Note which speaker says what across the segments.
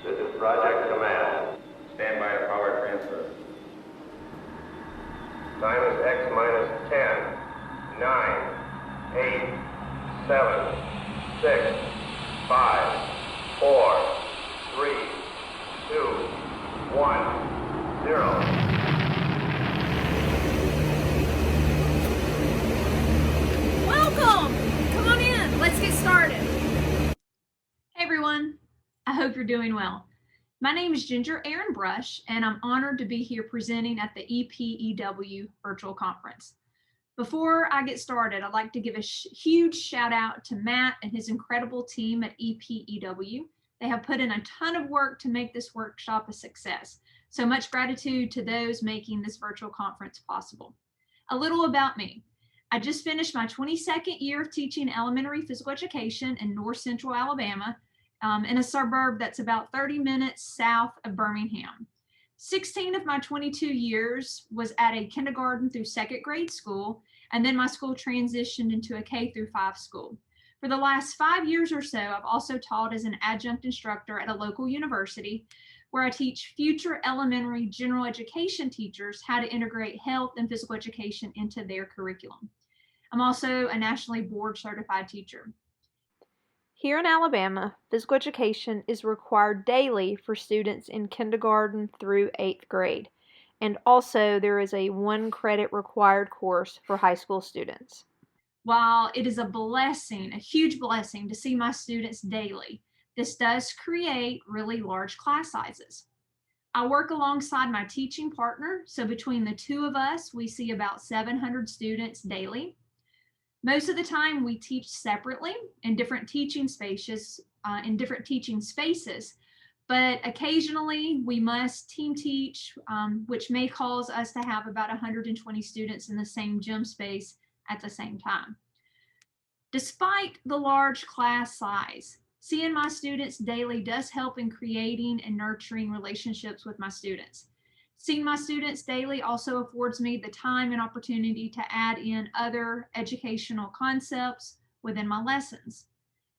Speaker 1: This is Project Command.
Speaker 2: Stand by to power transfer.
Speaker 1: Time is X minus 10, 9, 8, 7, 6, 5, 4, 3, 2, 1, 0.
Speaker 3: Welcome! Come on in, let's get started. Hey everyone, I hope you're doing well. My name is Ginger Erin Brush, and I'm honored to be here presenting at the EPEW virtual conference. Before I get started, I'd like to give a huge shout out to Matt and his incredible team at EPEW. They have put in a ton of work to make this workshop a success. So much gratitude to those making this virtual conference possible. A little about me. I just finished my 22nd year of teaching elementary physical education in North Central Alabama, in a suburb that's about 30 minutes south of Birmingham. 16 of my 22 years was at a kindergarten through second grade school, and then my school transitioned into a K-5 school. For the last 5 years or so, I've also taught as an adjunct instructor at a local university where I teach future elementary general education teachers how to integrate health and physical education into their curriculum. I'm also a nationally board certified teacher.
Speaker 4: Here in Alabama, physical education is required daily for students in kindergarten through 8th grade. And also there is a 1 credit required course for high school students.
Speaker 3: While it is a blessing, a huge blessing to see my students daily, this does create really large class sizes. I work alongside my teaching partner, so between the two of us, we see about 700 students daily. Most of the time we teach separately in different teaching spaces, but occasionally we must team teach, which may cause us to have about 120 students in the same gym space at the same time. Despite the large class size, seeing my students daily does help in creating and nurturing relationships with my students. Seeing my students daily also affords me the time and opportunity to add in other educational concepts within my lessons.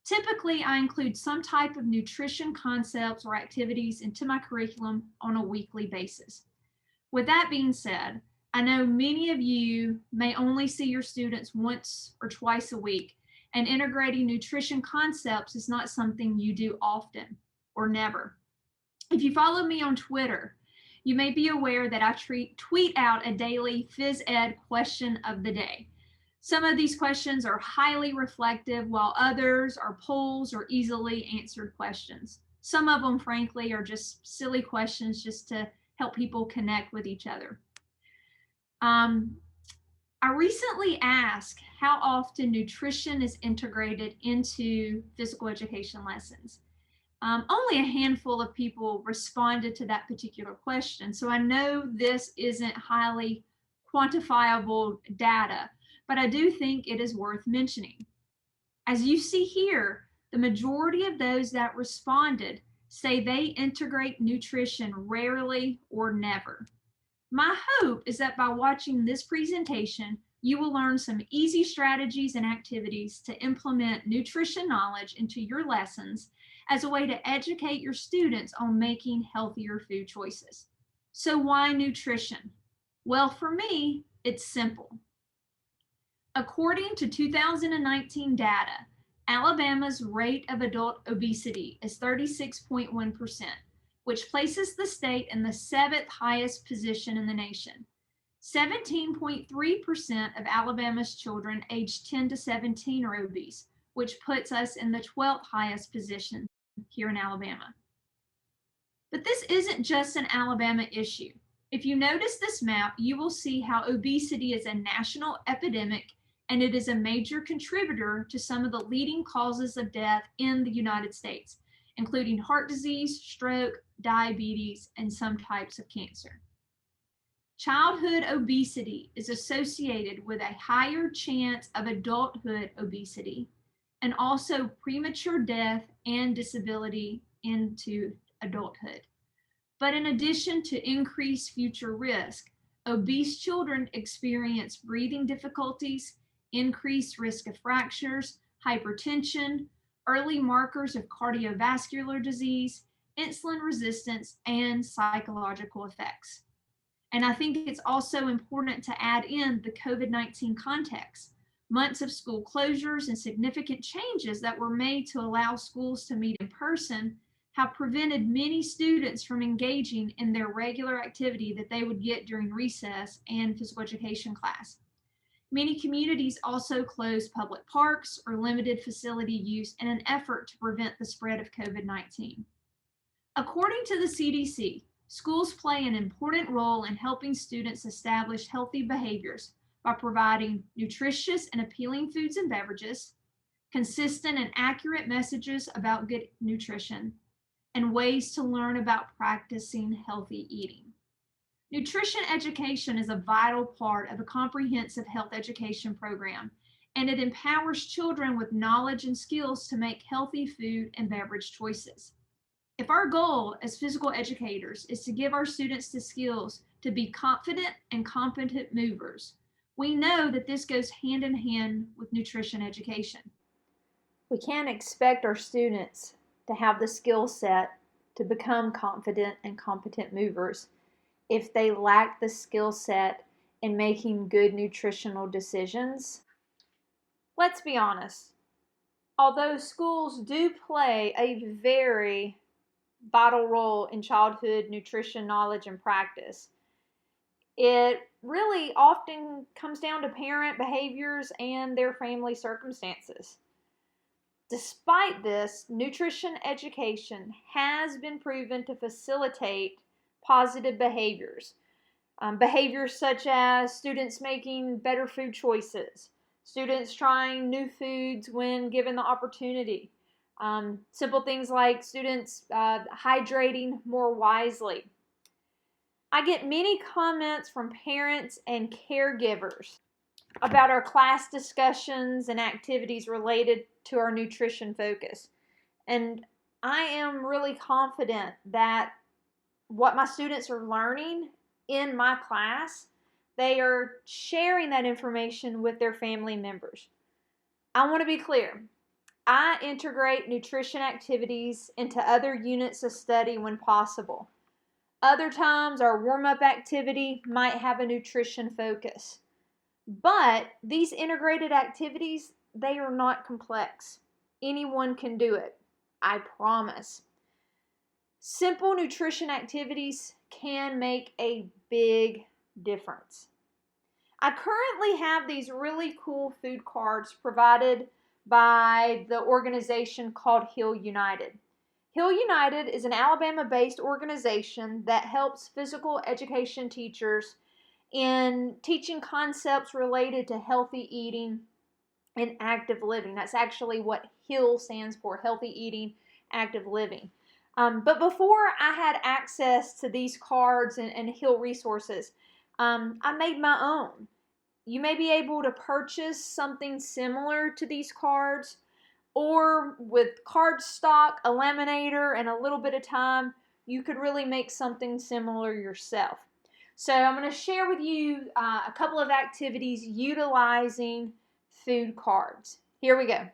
Speaker 3: Typically, I include some type of nutrition concepts or activities into my curriculum on a weekly basis. With that being said, I know many of you may only see your students once or twice a week, and integrating nutrition concepts is not something you do often or never. If you follow me on Twitter, you may be aware that I tweet out a daily phys ed question of the day. Some of these questions are highly reflective, while others are polls or easily answered questions. Some of them, frankly, are just silly questions just to help people connect with each other. I recently asked how often nutrition is integrated into physical education lessons. Only a handful of people responded to that particular question. So I know this isn't highly quantifiable data, but I do think it is worth mentioning. As you see here, the majority of those that responded say they integrate nutrition rarely or never. My hope is that by watching this presentation, you will learn some easy strategies and activities to implement nutrition knowledge into your lessons as a way to educate your students on making healthier food choices. So why nutrition? Well, for me, it's simple. According to 2019 data, Alabama's rate of adult obesity is 36.1%, which places the state in the 7th highest position in the nation. 17.3% of Alabama's children aged 10 to 17 are obese, which puts us in the 12th highest position here in Alabama. But this isn't just an Alabama issue. If you notice this map, you will see how obesity is a national epidemic, and it is a major contributor to some of the leading causes of death in the United States, including heart disease, stroke, diabetes, and some types of cancer. Childhood obesity is associated with a higher chance of adulthood obesity and also premature death and disability into adulthood. But in addition to increased future risk, obese children experience breathing difficulties, increased risk of fractures, hypertension, early markers of cardiovascular disease, insulin resistance, and psychological effects. And I think it's also important to add in the COVID-19 context. Months of school closures and significant changes that were made to allow schools to meet in person have prevented many students from engaging in their regular activity that they would get during recess and physical education class. Many communities also closed public parks or limited facility use in an effort to prevent the spread of COVID-19. According to the CDC, schools play an important role in helping students establish healthy behaviors by providing nutritious and appealing foods and beverages, consistent and accurate messages about good nutrition, and ways to learn about practicing healthy eating. Nutrition education is a vital part of a comprehensive health education program, and it empowers children with knowledge and skills to make healthy food and beverage choices. If our goal as physical educators is to give our students the skills to be confident and competent movers, we know that this goes hand in hand with nutrition education.
Speaker 4: We can't expect our students to have the skill set to become confident and competent movers if they lack the skill set in making good nutritional decisions. Let's be honest. Although schools do play a very vital role in childhood nutrition knowledge and practice, it really often comes down to parent behaviors and their family circumstances. Despite this, nutrition education has been proven to facilitate positive behaviors. Behaviors such as students making better food choices, students trying new foods when given the opportunity, simple things like students hydrating more wisely. I get many comments from parents and caregivers about our class discussions and activities related to our nutrition focus. And I am really confident that what my students are learning in my class, they are sharing that information with their family members. I want to be clear. I integrate nutrition activities into other units of study when possible. Other times, our warm-up activity might have a nutrition focus. But these integrated activities, they are not complex. Anyone can do it. I promise. Simple nutrition activities can make a big difference. I currently have these really cool food cards provided by the organization called Heal United. Heal United is an Alabama-based organization that helps physical education teachers in teaching concepts related to healthy eating and active living. That's actually what HEAL stands for, healthy eating, active living. But before I had access to these cards and HEAL resources, I made my own. You may be able to purchase something similar to these cards, or with card stock, a laminator, and a little bit of time, you could really make something similar yourself. So I'm going to share with you a couple of activities utilizing food cards. Here we go.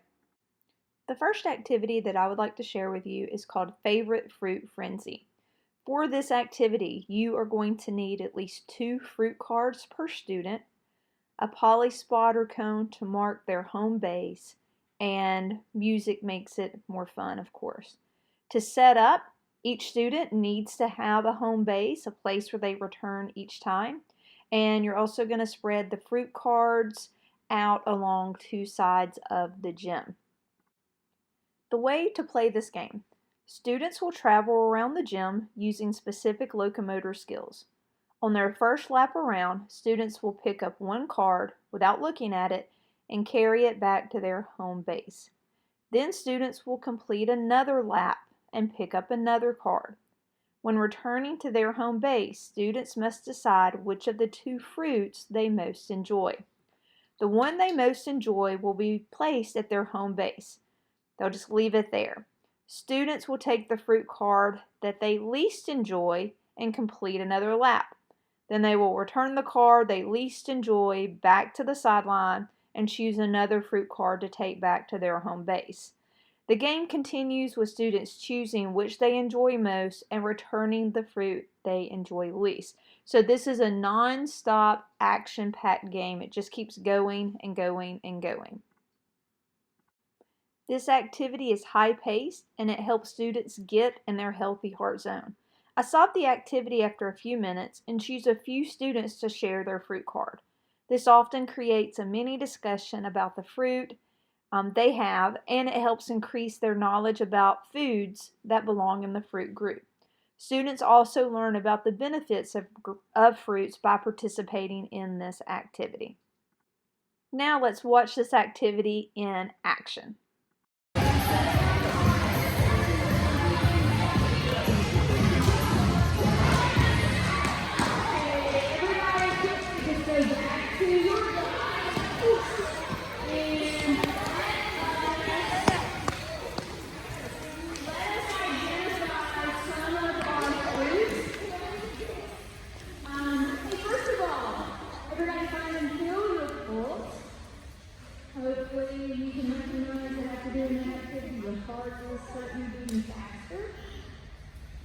Speaker 4: The first activity that I would like to share with you is called Favorite Fruit Frenzy. For this activity, you are going to need at least 2 fruit cards per student, a poly spotter cone to mark their home base, and music makes it more fun, of course. To set up, each student needs to have a home base, a place where they return each time, and you're also going to spread the fruit cards out along 2 sides of the gym. The way to play this game. Students will travel around the gym using specific locomotor skills. On their first lap around, students will pick up 1 card without looking at it and carry it back to their home base. Then students will complete another lap and pick up another card. When returning to their home base, students must decide which of the 2 fruits they most enjoy. The one they most enjoy will be placed at their home base. They'll just leave it there. Students will take the fruit card that they least enjoy and complete another lap. Then they will return the card they least enjoy back to the sideline and choose another fruit card to take back to their home base. The game continues with students choosing which they enjoy most and returning the fruit they enjoy least. So this is a non-stop action-packed game. It just keeps going and going and going. This activity is high-paced and it helps students get in their healthy heart zone. I stop the activity after a few minutes and choose a few students to share their fruit card. This often creates a mini discussion about the fruit they have, and it helps increase their knowledge about foods that belong in the fruit group. Students also learn about the benefits of fruits by participating in this activity. Now let's watch this activity in action.
Speaker 5: Hopefully you can recognize that after doing that activity, your heart will certainly beating faster.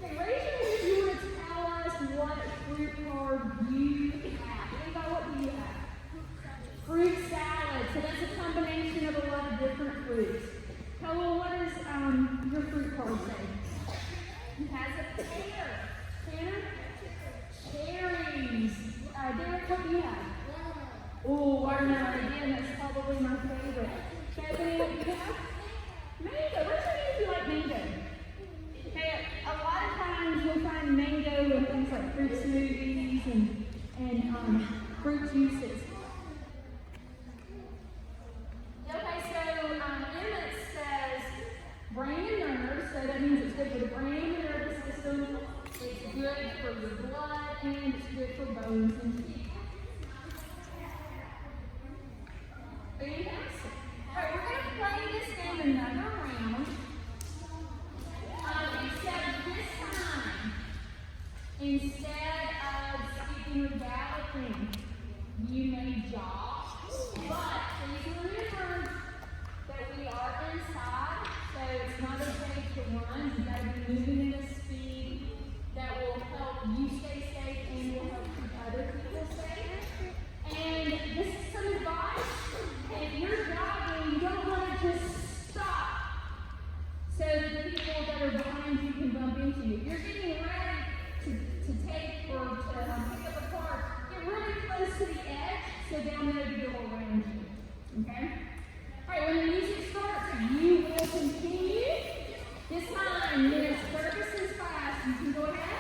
Speaker 5: Okay, raise your hand if you want to tell us what fruit card you have. Anybody, what do you have? Fruit salad. So that's a combination of a lot of different fruits. Cole, what does your fruit card say? It has a pear. Tanner? Cherries. Derek, what do you have? Oh, watermelon again, that's probably my favorite. Bethany, what do you have? Mango. What's your name if you like mango? Okay, a lot of times you'll find mango in things like fruit smoothies and fruit juices. Okay, so Emmett says brain and nerves, so that means it's good for the brain and nervous system, it's good for your blood, and it's good for bones and teeth. Fantastic. All right, we're going to play this game another round. Except this time, instead of speaking with valid things, you may jog. But please remember that we are inside, so it's not okay to run. You've got to be moving at a speed that will help you stay safe and will help keep other people safe. And this is some advice. If you're jogging, you don't want to just stop so that the people that are behind you can bump into you. If you're getting ready to take or to pick up a car, get really close to the edge so they'll know to go around you. Okay? All right, when the music starts, you will continue. This time, Ms. Ferguson's class, you can go ahead.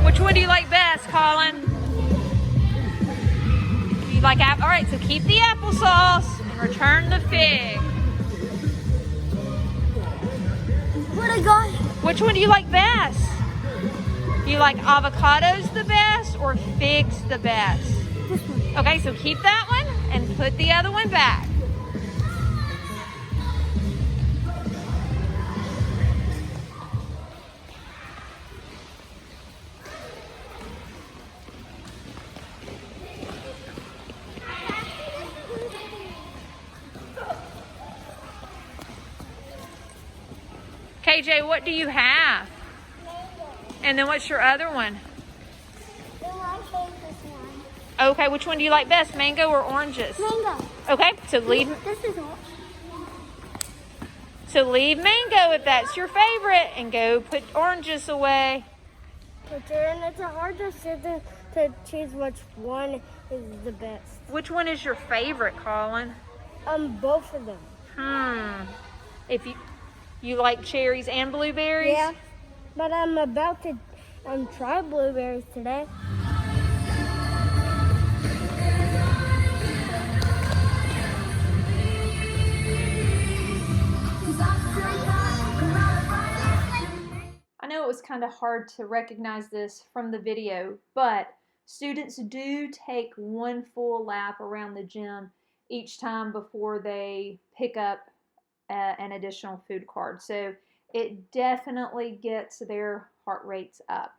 Speaker 4: Which one do you like best, Colin? You like apple? All right, so keep the applesauce and return the fig.
Speaker 6: What I got?
Speaker 4: Which one do you like best? Do you like avocados the best or figs the best?
Speaker 6: This one.
Speaker 4: Okay, so keep that one and put the other one back. KJ, what do you have?
Speaker 6: Mango.
Speaker 4: And then what's your other one?
Speaker 6: Then I hate this one.
Speaker 4: Okay, which one do you like best, mango or oranges?
Speaker 6: Mango.
Speaker 4: Okay, so leave mango if that's your favorite and go put oranges away.
Speaker 6: But then it's a hard decision to choose which one is the best.
Speaker 4: Which one is your favorite, Colin?
Speaker 6: Both of them.
Speaker 4: If you like cherries and blueberries?
Speaker 6: Yeah, but I'm about to try blueberries today.
Speaker 4: was kind of hard to recognize this from the video, but students do take one full lap around the gym each time before they pick up an additional food card. So it definitely gets their heart rates up.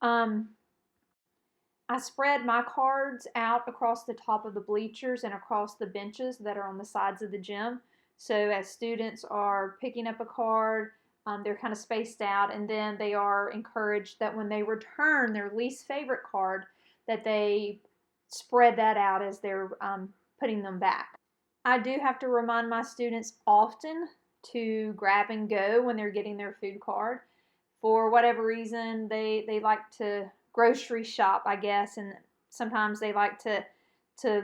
Speaker 4: I spread my cards out across the top of the bleachers and across the benches that are on the sides of the gym. So as students are picking up a card, they're kind of spaced out, and then they are encouraged that when they return their least favorite card, that they spread that out as they're putting them back. I do have to remind my students often to grab and go when they're getting their food card. For whatever reason, they like to grocery shop, I guess, and sometimes they like to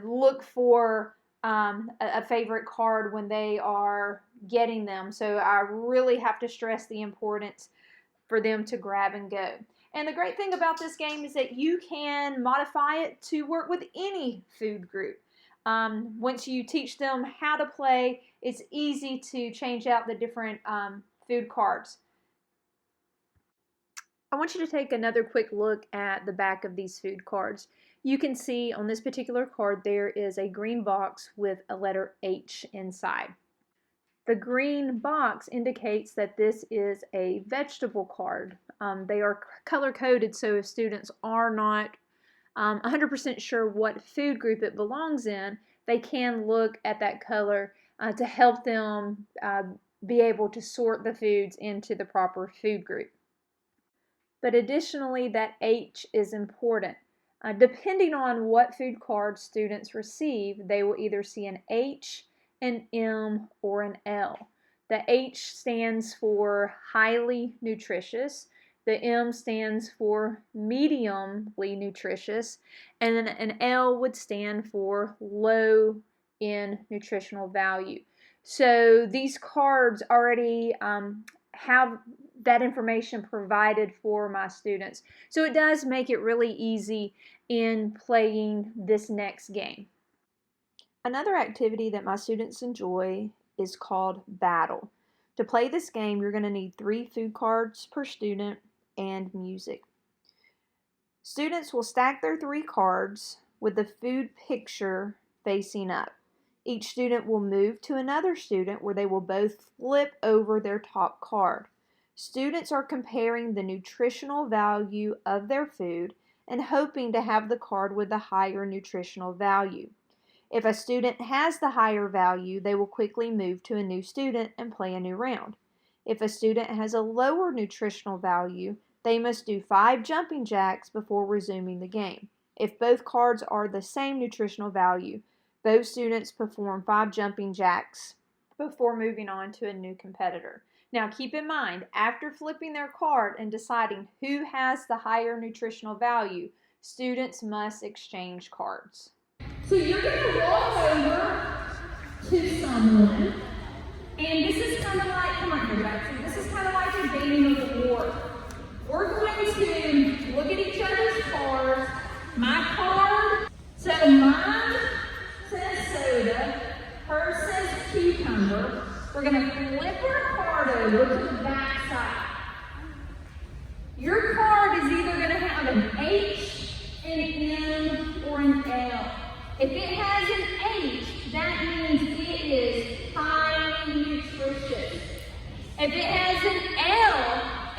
Speaker 4: look for a favorite card when they are getting them. So I really have to stress the importance for them to grab and go. And the great thing about this game is that you can modify it to work with any food group. Once you teach them how to play, it's easy to change out the different food cards. I want you to take another quick look at the back of these food cards. You can see on this particular card there is a green box with a letter H inside. The green box indicates that this is a vegetable card. They are color-coded, so if students are not 100% sure what food group it belongs in, they can look at that color to help them be able to sort the foods into the proper food group. But additionally, that H is important. Depending on what food card students receive, they will either see an H, an M, or an L. The H stands for highly nutritious, the M stands for mediumly nutritious, and then an L would stand for low in nutritional value. So these cards already have that information provided for my students. So it does make it really easy in playing this next game. Another activity that my students enjoy is called Battle. To play this game, you're going to need 3 food cards per student and music. Students will stack their 3 cards with the food picture facing up. Each student will move to another student where they will both flip over their top card. Students are comparing the nutritional value of their food and hoping to have the card with the higher nutritional value. If a student has the higher value, they will quickly move to a new student and play a new round. If a student has a lower nutritional value, they must do 5 jumping jacks before resuming the game. If both cards are the same nutritional value, both students perform 5 jumping jacks before moving on to a new competitor. Now keep in mind, after flipping their card and deciding who has the higher nutritional value, students must exchange cards.
Speaker 5: So you're going to walk over to someone, and this is kind of like, come on here, Jackson, this is kind of like a game of war. We're going to look at each other's cards. My card, so mine says soda, hers says cucumber. We're going to flip our card over to the back side. Your card is either going to have an H, an M, or an L. If it has an H, that means it is highly nutritious. If it has an L,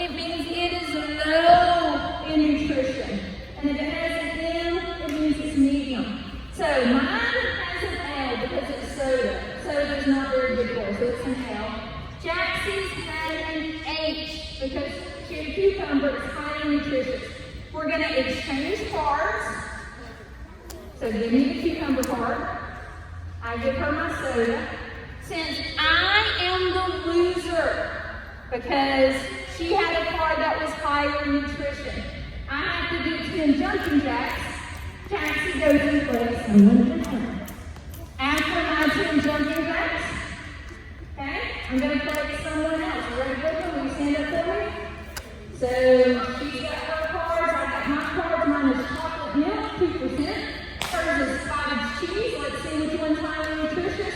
Speaker 5: it means it is low in nutrition. And if it has an M, it means it's medium. So mine has an L because it's soda. Soda is not very good for us, so it's an L. Jaxie's has an H because cucumber is highly nutritious. We're going to exchange cards. So give me the cucumber card. I give her my soda. Since I am the loser, because she had a card that was higher in nutrition, I have to do 10 jumping jacks. Jaxie goes and plays someone different. After my 10 jumping jacks, okay, I'm going to play someone else. You ready for it? Will you stand up for me? So she's got her cards. I got my cards. Mine is chocolate milk, 2%. Hers is cottage cheese. Let's see which one's highly nutritious.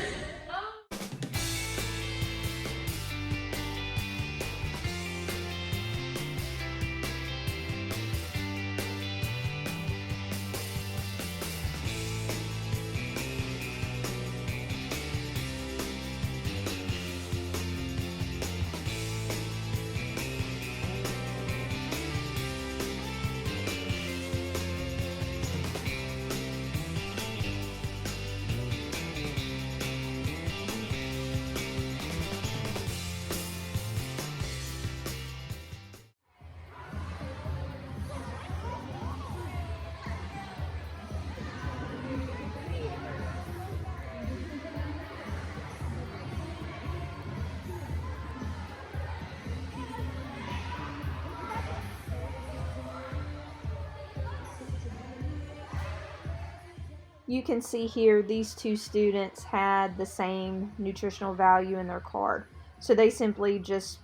Speaker 4: You can see here these two students had the same nutritional value in their card. So they simply just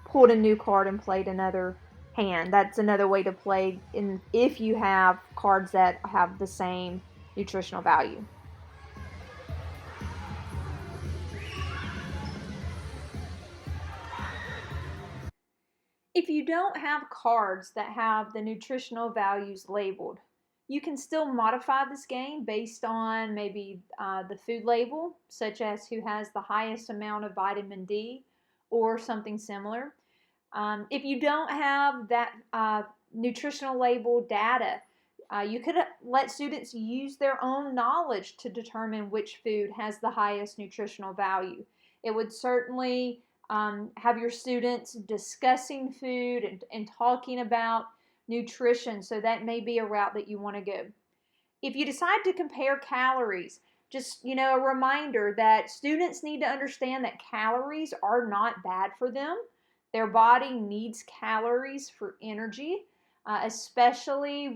Speaker 4: pulled a new card and played another hand. That's another way to play if you have cards that have the same nutritional value. If you don't have cards that have the nutritional values labeled, you can still modify this game based on maybe the food label, such as who has the highest amount of vitamin D or something similar. If you don't have that nutritional label data, you could let students use their own knowledge to determine which food has the highest nutritional value. It would certainly have your students discussing food and talking about nutrition, so that may be a route that you want to go. If you decide to compare calories, just a reminder that students need to understand that calories are not bad for them. Their body needs calories for energy, especially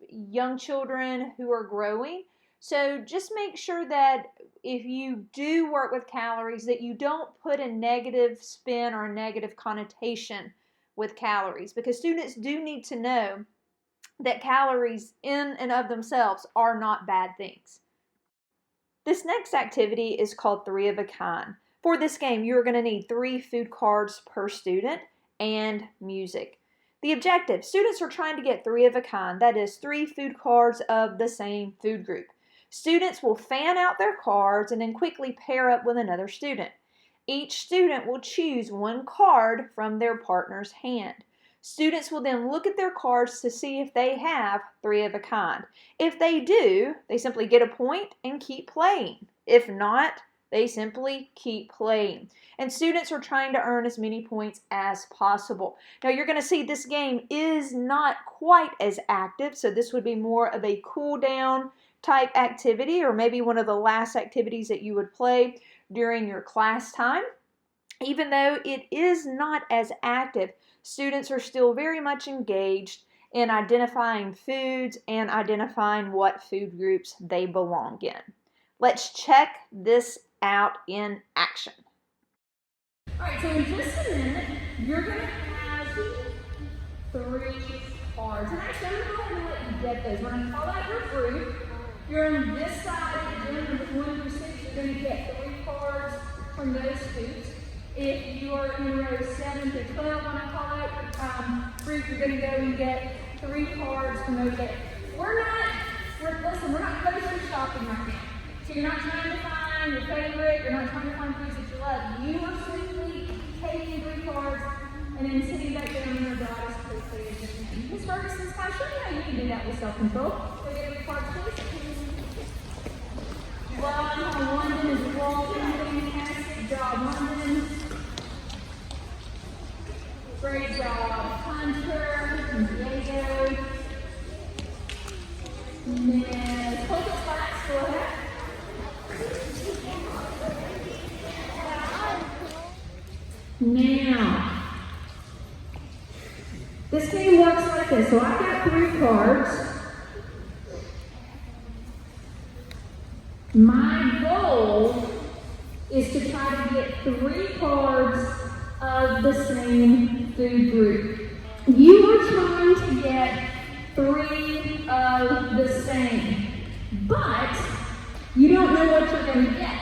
Speaker 4: young children who are growing. So just make sure that if you do work with calories, that you don't put a negative spin or a negative connotation with calories, because students do need to know that calories in and of themselves are not bad things. This next activity is called 3 of a kind. For this game, you're going to need 3 food cards per student and music. The objective, students are trying to get 3 of a kind, that is 3 food cards of the same food group. Students will fan out their cards and then quickly pair up with another student. Each student will choose 1 card from their partner's hand. Students will then look at their cards to see if they have 3 of a kind. If they do, they simply get a point and keep playing. If not, they simply keep playing. And students are trying to earn as many points as possible. Now you're going to see this game is not quite as active, so this would be more of a cool down type activity, or maybe one of the last activities that you would play during your class time. Even though it is not as active, students are still very much engaged in identifying foods and identifying what food groups they belong in. Let's check this out in action.
Speaker 5: All right, so in just a minute, you're going to have 3 cards. And actually, I'm going to go ahead and let you get those. When I call out your group, you're on this side of the gym, numbers 1 through 6, you're going to get 3 cards from those foods. If you are in row 7 to 12, when I call out group, you're going to go and get 3 cards from over there. We're not grocery shopping right now. So you're not trying to find your favorite, you're not trying to find foods that you love. You are simply taking 3 cards and then sitting back down in your bodies quickly as you can. Ms. Ferguson's how show you how you can do that with self-control. So get 3 cards, please. Love how London is walking. Fantastic job, London. Great job, Hunter and Diego. Ms. Focus, go ahead. Now, this game works like this. So I've got 3 cards. My goal is to try to get 3 cards of the same food group. You are trying to get 3 of the same, but you don't know what you're going to get.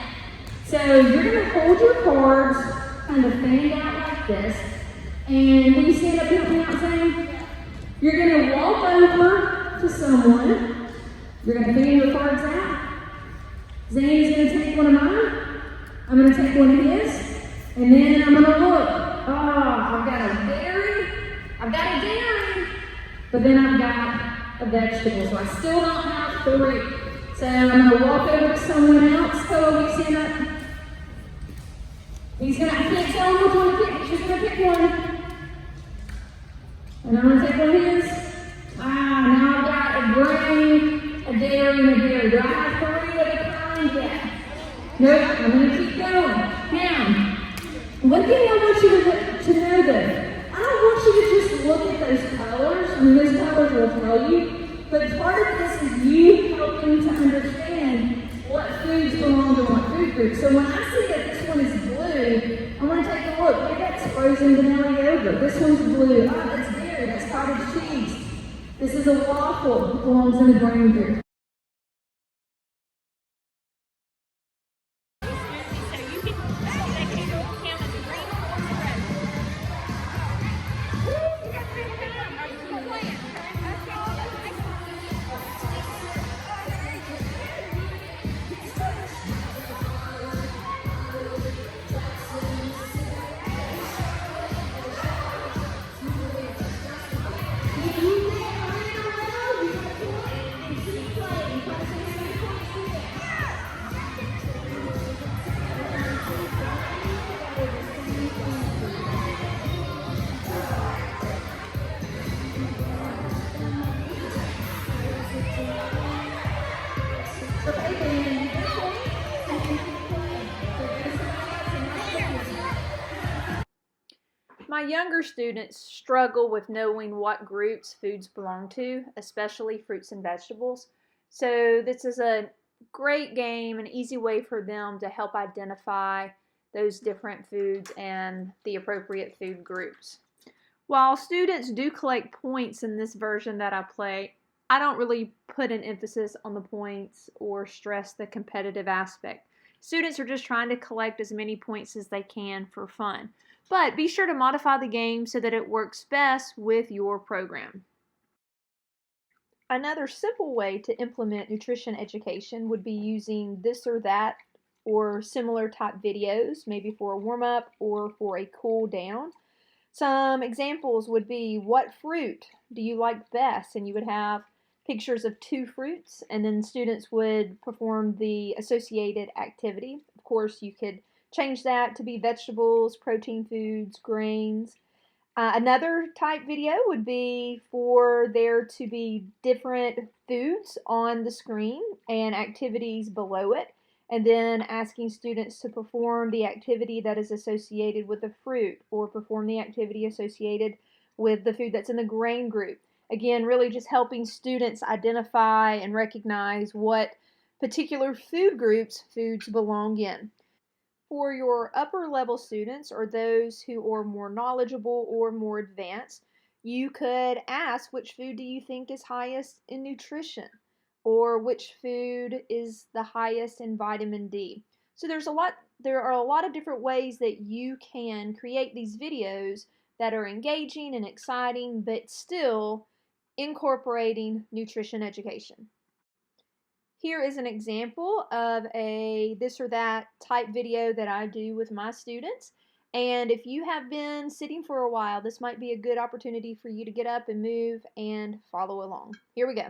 Speaker 5: So you're going to hold your cards kind of fanned out like this, and when you stand up, help me out, Zane. You're going to walk over to someone. You're going to fan your cards out. Zane is going to take one of mine. I'm going to take one of his, and then I'm going to look. I've got a dairy, but then I've got a vegetable, so I still don't have 3. So I'm going to walk over to someone else. Go, we stand up. I can't tell him which one to pick. She's going to pick one. And I'm going to take one of his. Now I've got a grain, a dairy, and a dairy. Do I have 3 of a kind yet? Nope, I'm going to keep going. Now, one thing I want you to know though, I don't want you to just look at those colors. I mean, those colors will tell you, But part of this is you helping to understand what foods belong to what food group. So when I see that this one is blue, I want to take a look. Maybe that's frozen vanilla yogurt. This one's blue. Oh, that's dairy. That's cottage cheese. This is a waffle. It belongs in the grain group.
Speaker 4: My younger students struggle with knowing what groups foods belong to, especially fruits and vegetables. So this is a great game, an easy way for them to help identify those different foods and the appropriate food groups. While students do collect points in this version that I play, I don't really put an emphasis on the points or stress the competitive aspect. Students are just trying to collect as many points as they can for fun. But be sure to modify the game so that it works best with your program. Another simple way to implement nutrition education would be using this or that or similar type videos, maybe for a warm-up or for a cool down. Some examples would be, what fruit do you like best? And you would have pictures of 2 fruits, and then students would perform the associated activity. Of course, you could change that to be vegetables, protein foods, grains. Another type video would be for there to be different foods on the screen and activities below it, and then asking students to perform the activity that is associated with the fruit or perform the activity associated with the food that's in the grain group. Again, really just helping students identify and recognize what particular food groups foods belong in. For your upper level students or those who are more knowledgeable or more advanced, you could ask, which food do you think is highest in nutrition? Or which food is the highest in vitamin D? So there are a lot of different ways that you can create these videos that are engaging and exciting, but still incorporating nutrition education. Here is an example of a this or that type video that I do with my students. And if you have been sitting for a while, this might be a good opportunity for you to get up and move and follow along. Here we go.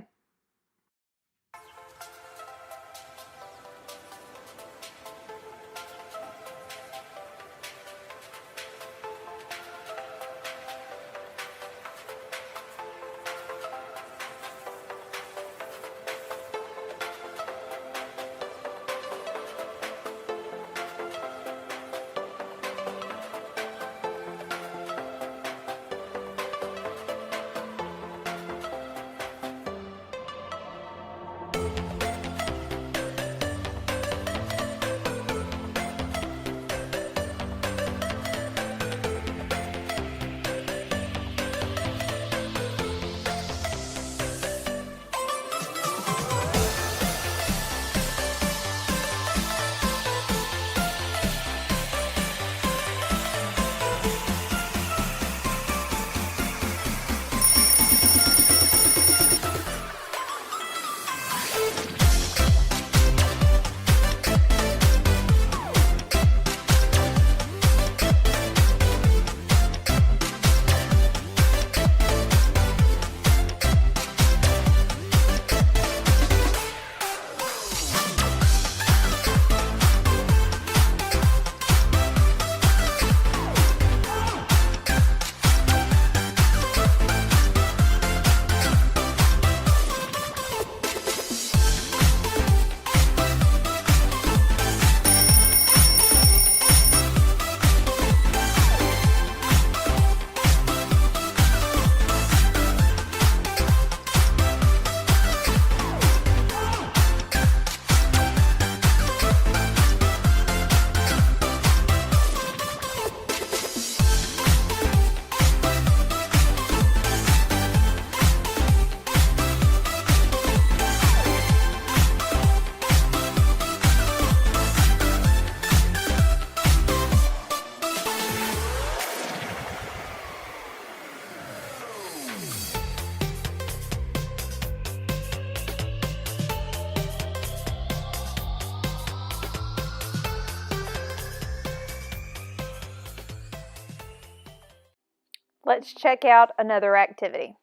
Speaker 4: Let's check out another activity.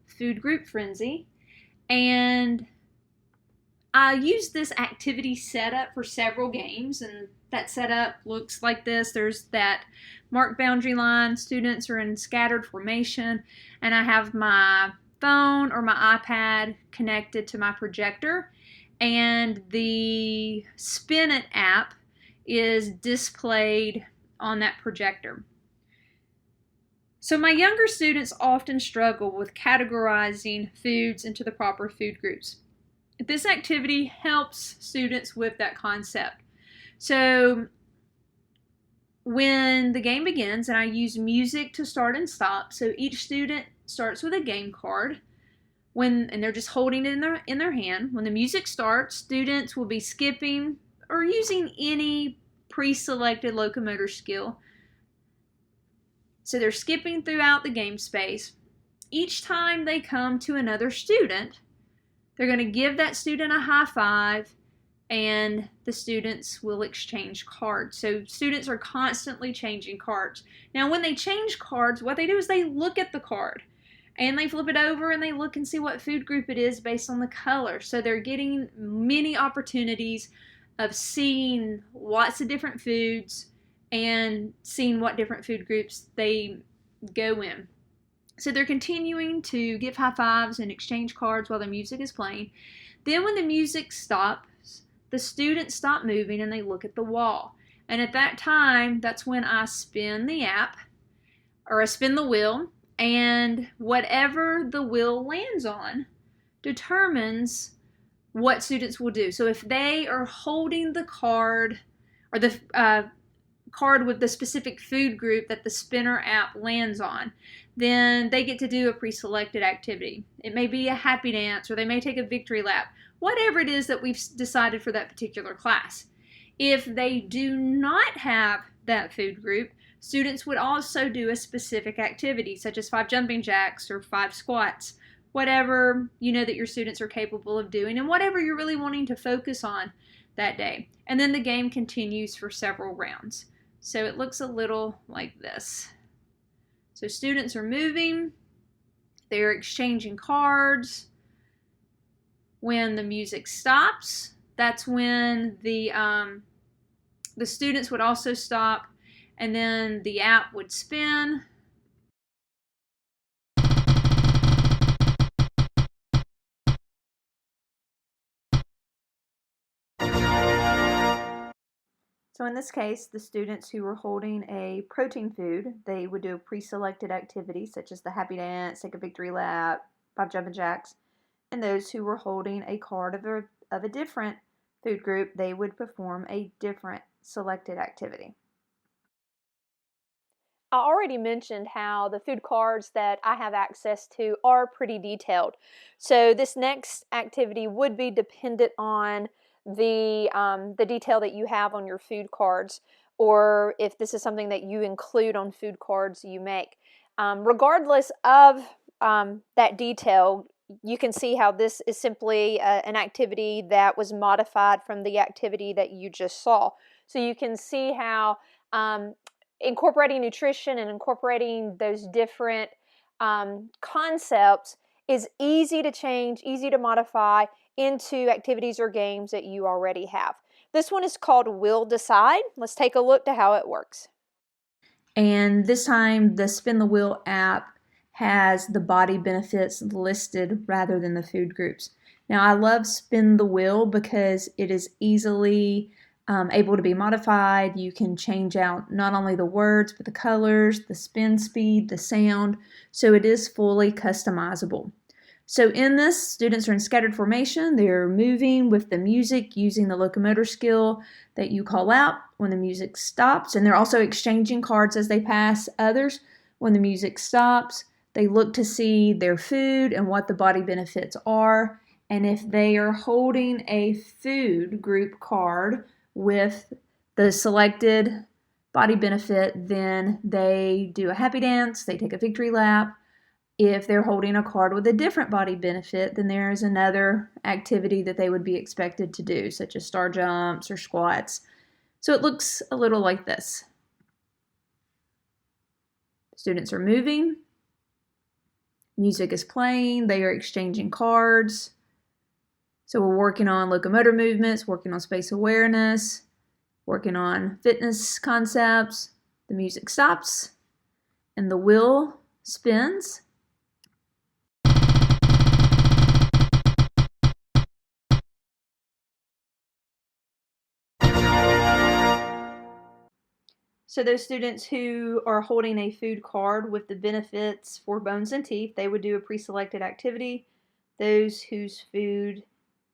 Speaker 3: Food group frenzy. And I used this activity setup for several games, and that setup looks like this. There's that marked boundary line, students are in scattered formation, and I have my phone or my iPad connected to my projector, and the Spin It app is displayed on that projector. So my younger students often struggle with categorizing foods into the proper food groups. This activity helps students with that concept. So when the game begins, and I use music to start and stop, so each student starts with a game card, and they're just holding it in their hand. When the music starts, students will be skipping or using any pre-selected locomotor skill. So they're skipping throughout the game space. Each time they come to another student, they're going to give that student a high five, and the students will exchange cards. So students are constantly changing cards. Now, when they change cards, what they do is they look at the card, and they flip it over, and they look and see what food group it is based on the color. So they're getting many opportunities of seeing lots of different foods and seeing what different food groups they go in. So they're continuing to give high fives and exchange cards while the music is playing. Then when the music stops, the students stop moving and they look at the wall. And at that time, that's when I spin the app, or I spin the wheel, and whatever the wheel lands on determines what students will do. So if they are holding the card, or the card with the specific food group that the spinner app lands on, then they get to do a pre-selected activity. It may be a happy dance, or they may take a victory lap, whatever it is that we've decided for that particular class. If they do not have that food group, students would also do a specific activity, such as 5 jumping jacks or 5 squats, whatever you know that your students are capable of doing, and whatever you're really wanting to focus on that day. And then the game continues for several rounds. So it looks a little like this. So students are moving, they're exchanging cards. When the music stops, that's when the students would also stop, and then the app would spin.
Speaker 4: So in this case, the students who were holding a protein food, they would do a pre-selected activity such as the happy dance, take a victory lap, 5 jumping jacks. And those who were holding a card of a different food group, they would perform a different selected activity. I already mentioned how the food cards that I have access to are pretty detailed. So this next activity would be dependent on the detail that you have on your food cards, or if this is something that you include on food cards you make. Regardless of that detail, you can see how this is simply an activity that was modified from the activity that you just saw. So you can see how incorporating nutrition and incorporating those different concepts is easy to change, easy to modify into activities or games that you already have. This one is called Will Decide. Let's take a look to how it works.
Speaker 3: And this time the Spin the Wheel app has the body benefits listed rather than the food groups. Now I love Spin the Wheel because it is easily able to be modified. You can change out not only the words, but the colors, the spin speed, the sound. So it is fully customizable. So in this, students are in scattered formation. They're moving with the music using the locomotor skill that you call out when the music stops. And they're also exchanging cards as they pass others. When the music stops, they look to see their food and what the body benefits are. And if they are holding a food group card with the selected body benefit, then they do a happy dance, they take a victory lap. If they're holding a card with a different body benefit, then there is another activity that they would be expected to do, such as star jumps or squats. So it looks a little like this.
Speaker 4: Students are moving, music is playing, they are exchanging cards. So we're working on locomotor movements, working on space awareness, working on fitness concepts. The music stops and the wheel spins. So those students who are holding a food card with the benefits for bones and teeth, they would do a pre-selected activity. Those whose food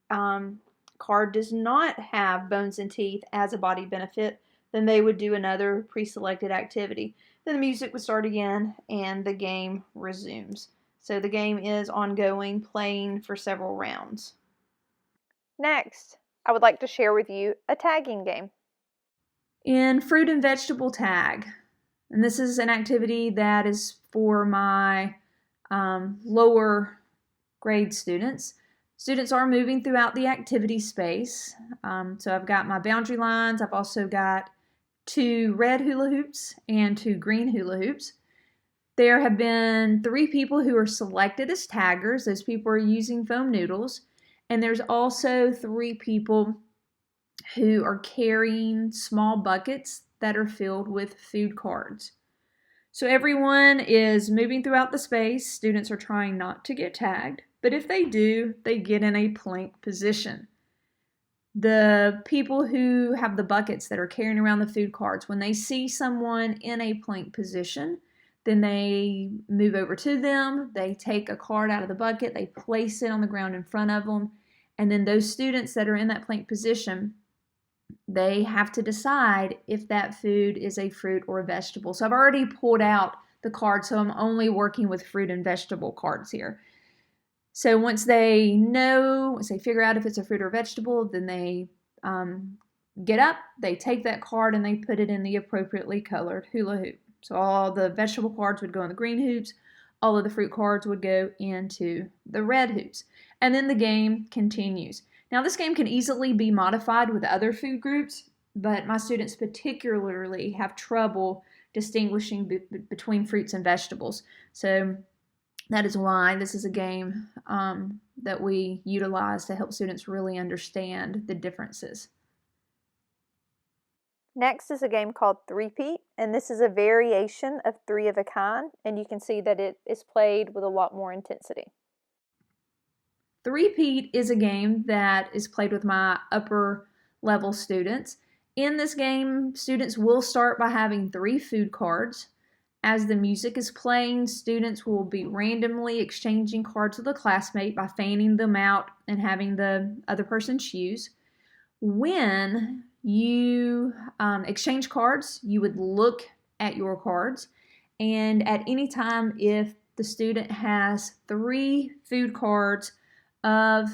Speaker 4: card does not have bones and teeth as a body benefit, then they would do another pre-selected activity. Then the music would start again and the game resumes. So the game is ongoing, playing for several rounds. Next, I would like to share with you a tagging game. In fruit and vegetable tag, and this is an activity that is for my lower grade students. Students are moving throughout the activity space. So I've got my boundary lines. I've also got 2 red hula hoops and 2 green hula hoops. There have been 3 people who are selected as taggers. Those people are using foam noodles. And there's also 3 people who are carrying small buckets that are filled with food cards. So everyone is moving throughout the space. Students are trying not to get tagged, but if they do, they get in a plank position. The people who have the buckets that are carrying around the food cards, when they see someone in a plank position, then they move over to them, they take a card out of the bucket, they place it on the ground in front of them, and then those students that are in that plank position, they have to decide if that food is a fruit or a vegetable. So I've already pulled out the card, so I'm only working with fruit and vegetable cards here. So once they figure out if it's a fruit or vegetable, then they get up, they take that card, and they put it in the appropriately colored hula hoop. So all the vegetable cards would go in the green hoops, all of the fruit cards would go into the red hoops. And then the game continues. Now this game can easily be modified with other food groups, but my students particularly have trouble distinguishing between fruits and vegetables. So that is why this is a game that we utilize to help students really understand the differences. Next is a game called Three-Peat, and this is a variation of Three of a Kind, and you can see that it is played with a lot more intensity. Three-Peat is a game that is played with my upper level students. In this game, students will start by having 3 food cards. As the music is playing, students will be randomly exchanging cards with a classmate by fanning them out and having the other person choose. When you exchange cards, you would look at your cards, and at any time, if the student has 3 food cards of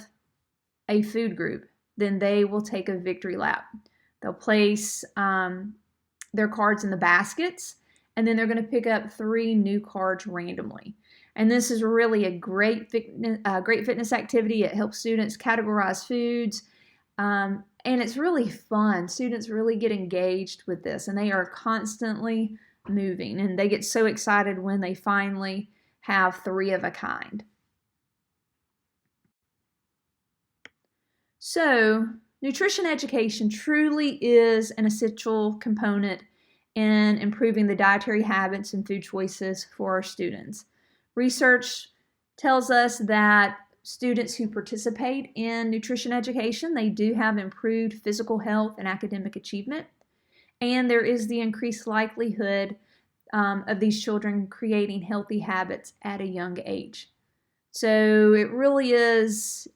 Speaker 4: a food group, then they will take a victory lap. They'll place their cards in the baskets, and then they're going to pick up 3 new cards randomly. And this is really a great fitness activity. It helps students categorize foods, and it's really fun. Students really get engaged with this, and they are constantly moving, and they get so excited when they finally have 3 of a kind. So, nutrition education truly is an essential component in improving the dietary habits and food choices for our students. Research tells us that students who participate in nutrition education, they do have improved physical health and academic achievement, and there is the increased likelihood of these children creating healthy habits at a young age. So it really is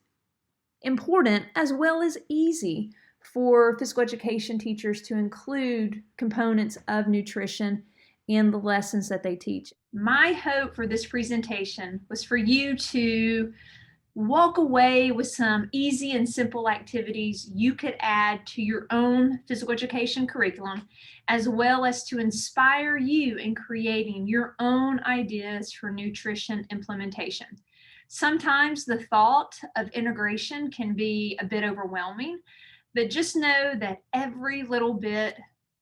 Speaker 4: important as well as easy for physical education teachers to include components of nutrition in the lessons that they teach. My hope for this presentation was for you to walk away with some easy and simple activities you could add to your own physical education curriculum, as well as to inspire you in creating your own ideas for nutrition implementation. Sometimes the thought of integration can be a bit overwhelming, but just know that every little bit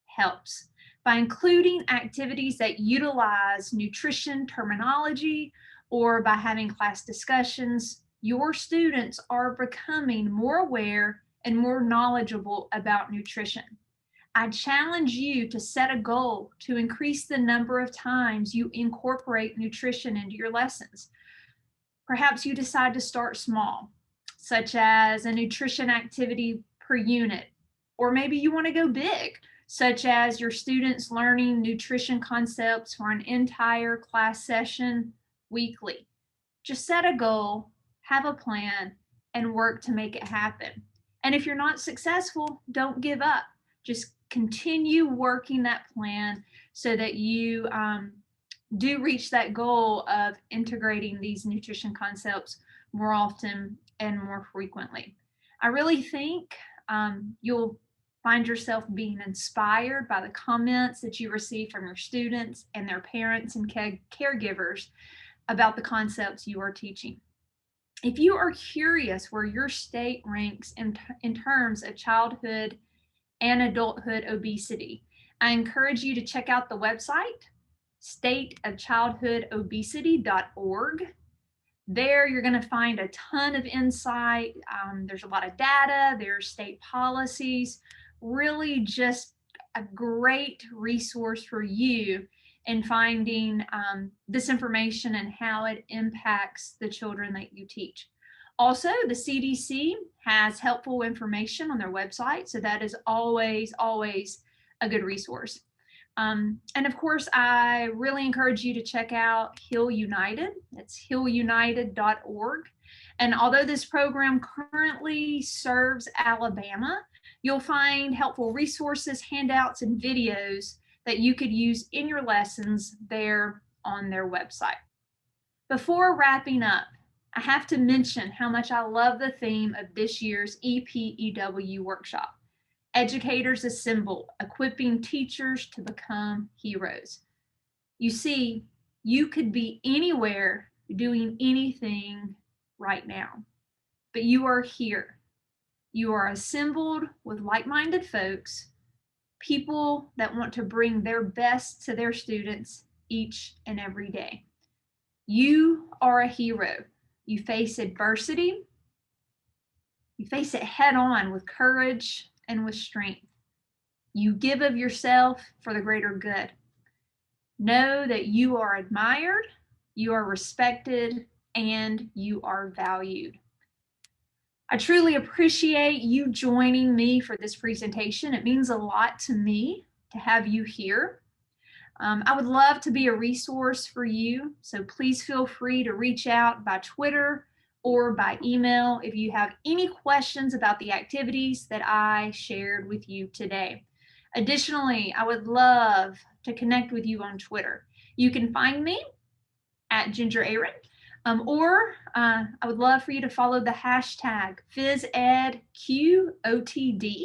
Speaker 4: helps.
Speaker 3: By including activities that utilize nutrition terminology or by having class discussions, your students are becoming more aware and more knowledgeable about nutrition. I challenge you to set a goal to increase the number of times you incorporate nutrition into your lessons. Perhaps you decide to start small, such as a nutrition activity per unit, or maybe you want to go big, such as your students learning nutrition concepts for an entire class session weekly. Just set a goal, have a plan, and work to make it happen. And if you're not successful, don't give up. Just continue working that plan so that you do reach that goal of integrating these nutrition concepts more often and more frequently. I really think you'll find yourself being inspired by the comments that you receive from your students and their parents and caregivers about the concepts you are teaching. If you are curious where your state ranks in terms of childhood and adulthood obesity, I encourage you to check out the website, stateofchildhoodobesity.org. There you're going to find a ton of insight. There's a lot of data, there's state policies, really just a great resource for you in finding this information and how it impacts the children that you teach. Also, the CDC has helpful information on their website, so that is always a good resource. And of course, I really encourage you to check out Heal United. It's healunited.org. And although this program currently serves Alabama, you'll find helpful resources, handouts, and videos that you could use in your lessons there on their website. Before wrapping up, I have to mention how much I love the theme of this year's EPEW workshop. Educators Assemble, equipping teachers to become heroes. You see, you could be anywhere doing anything right now, but you are here. You are assembled with like-minded folks, people that want to bring their best to their students each and every day. You are a hero. You face adversity. You face it head on with courage and with strength. You give of yourself for the greater good. Know that you are admired, you are respected, and you are valued. I truly appreciate you joining me for this presentation. It means a lot to me to have you here. I would love to be a resource for you, so please feel free to reach out by Twitter or by email if you have any questions about the activities that I shared with you today. Additionally, I would love to connect with you on Twitter. You can find me at Ginger Aaron, or I would love for you to follow the hashtag PhysEdQOTD.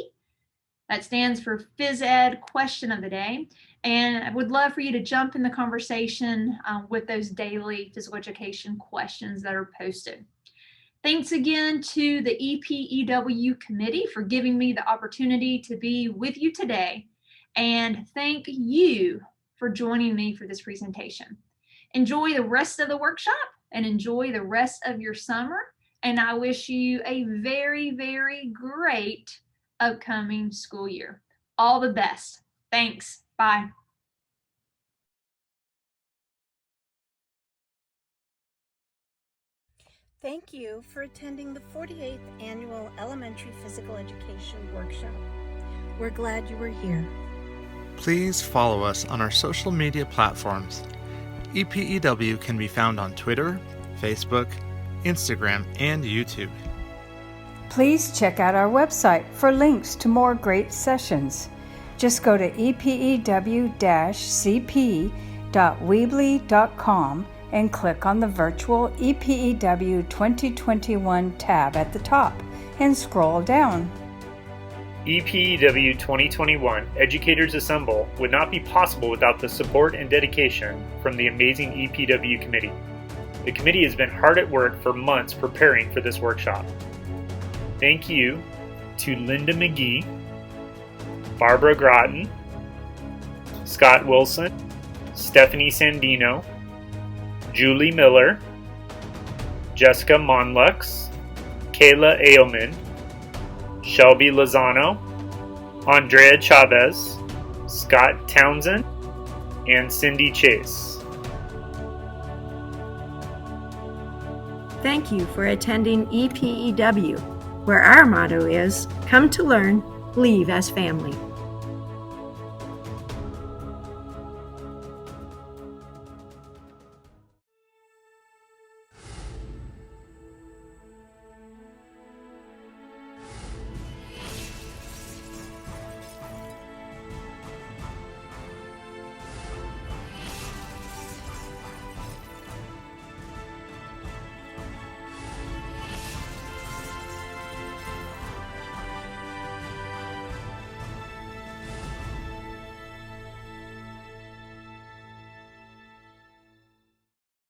Speaker 3: That stands for Phys Ed Question of the Day. And I would love for you to jump in the conversation with those daily physical education questions that are posted. Thanks again to the EPEW committee for giving me the opportunity to be with you today. And thank you for joining me for this presentation. Enjoy the rest of the workshop and enjoy the rest of your summer. And I wish you a very, very great upcoming school year. All the best. Thanks. Bye.
Speaker 7: Thank you for attending the 48th Annual Elementary Physical Education Workshop. We're glad you were here.
Speaker 8: Please follow us on our social media platforms. EPEW can be found on Twitter, Facebook, Instagram, and YouTube.
Speaker 9: Please check out our website for links to more great sessions. Just go to epew-cp.weebly.com and click on the virtual EPEW 2021 tab at the top and scroll down.
Speaker 10: EPEW 2021 Educators Assemble would not be possible without the support and dedication from the amazing EPEW committee. The committee has been hard at work for months preparing for this workshop. Thank you to Linda McGee, Barbara Groton, Scott Wilson, Stephanie Sandino, Julie Miller, Jessica Monlux, Kayla Ailman, Shelby Lozano, Andrea Chavez, Scott Townsend, and Cindy Chase.
Speaker 11: Thank you for attending EPEW, where our motto is, come to learn, leave as family.